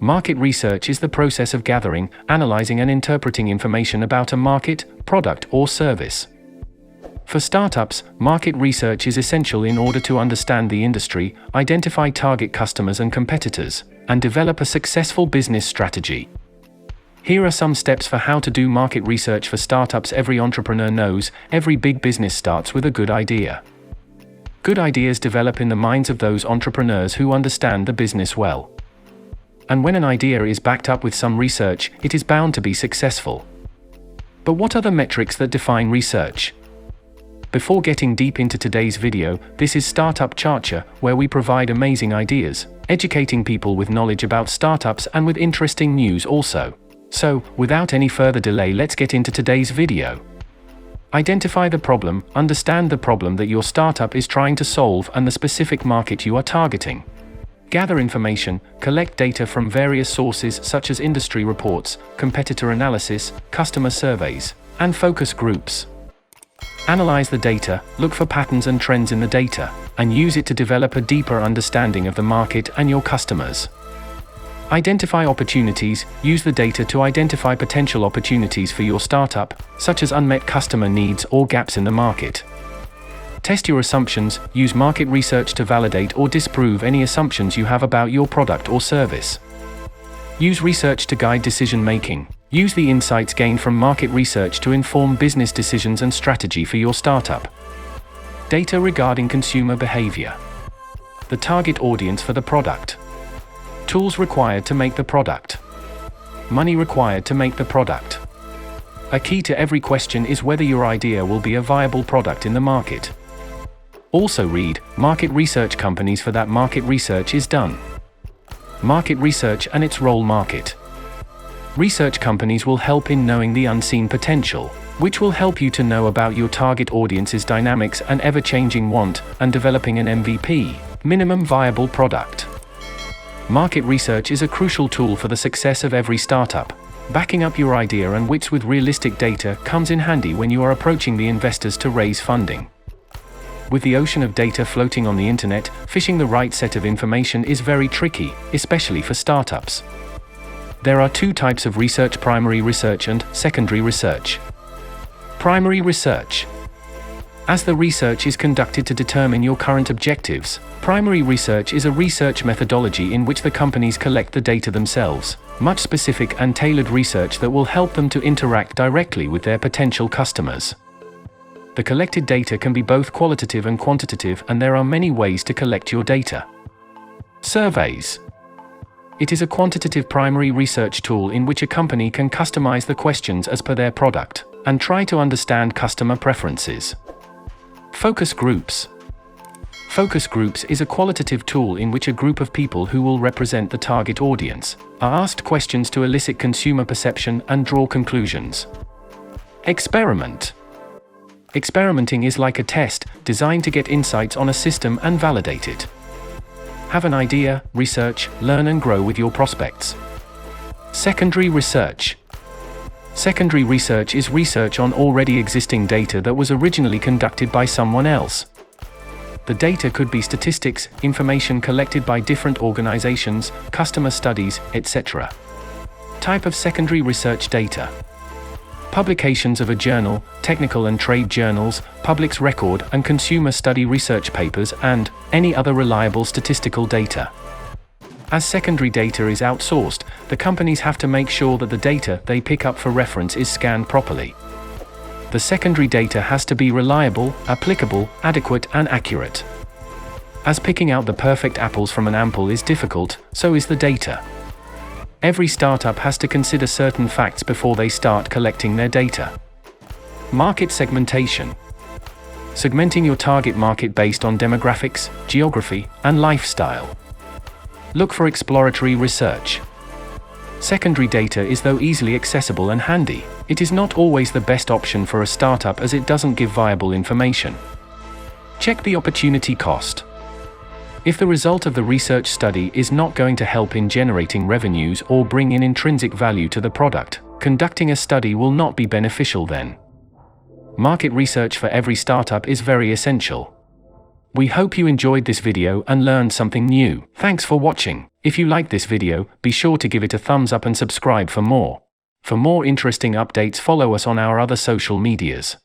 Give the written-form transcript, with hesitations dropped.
Market research is the process of gathering, analyzing and interpreting information about a market, product or service. For startups, market research is essential in order to understand the industry, identify target customers and competitors, and develop a successful business strategy. Here are some steps for how to do market research for startups. Every entrepreneur knows, every big business starts with a good idea. Good ideas develop in the minds of those entrepreneurs who understand the business well. And when an idea is backed up with some research, it is bound to be successful. But what are the metrics that define research? Before getting deep into today's video, this is Startup Charcha, where we provide amazing ideas, educating people with knowledge about startups and with interesting news also. So, without any further delay, let's get into today's video. Identify the problem, understand the problem that your startup is trying to solve and the specific market you are targeting. Gather information, collect data from various sources such as industry reports, competitor analysis, customer surveys, and focus groups. Analyze the data, look for patterns and trends in the data, and use it to develop a deeper understanding of the market and your customers. Identify opportunities, use the data to identify potential opportunities for your startup, such as unmet customer needs or gaps in the market. Test your assumptions, use market research to validate or disprove any assumptions you have about your product or service. Use research to guide decision-making. Use the insights gained from market research to inform business decisions and strategy for your startup. Data regarding consumer behavior. The target audience for the product. Tools required to make the product. Money required to make the product. A key to every question is whether your idea will be a viable product in the market. Also read market research companies for that market research is done. Market research and its role. Market research companies will help in knowing the unseen potential, which will help you to know about your target audience's dynamics and ever-changing want, and developing an MVP, minimum viable product. Market research is a crucial tool for the success of every startup. Backing up your idea and wits with realistic data comes in handy when you are approaching the investors to raise funding. With the ocean of data floating on the internet, fishing the right set of information is very tricky, especially for startups. There are two types of research: primary research and secondary research. Primary research. As the research is conducted to determine your current objectives, primary research is a research methodology in which the companies collect the data themselves, much specific and tailored research that will help them to interact directly with their potential customers. The collected data can be both qualitative and quantitative, and there are many ways to collect your data. Surveys. It is a quantitative primary research tool in which a company can customize the questions as per their product, and try to understand customer preferences. Focus groups. Focus groups is a qualitative tool in which a group of people who will represent the target audience are asked questions to elicit consumer perception and draw conclusions. Experiment. Experimenting is like a test, designed to get insights on a system and validate it. Have an idea, research, learn and grow with your prospects. Secondary research. Secondary research is research on already existing data that was originally conducted by someone else. The data could be statistics, information collected by different organizations, customer studies, etc. Type of secondary research data. Publications of a journal, technical and trade journals, public's record and consumer study research papers, and any other reliable statistical data. As secondary data is outsourced, the companies have to make sure that the data they pick up for reference is scanned properly. The secondary data has to be reliable, applicable, adequate, and accurate. As picking out the perfect apples from an apple is difficult, so is the data. Every startup has to consider certain facts before they start collecting their data. Market segmentation. Segmenting your target market based on demographics, geography, and lifestyle. Look for exploratory research. Secondary data is though easily accessible and handy, it is not always the best option for a startup as it doesn't give viable information. Check the opportunity cost. If the result of the research study is not going to help in generating revenues or bring in intrinsic value to the product, conducting a study will not be beneficial then. Market research for every startup is very essential. We hope you enjoyed this video and learned something new. Thanks for watching. If you like this video, be sure to give it a thumbs up and subscribe for more. For more interesting updates, follow us on our other social medias.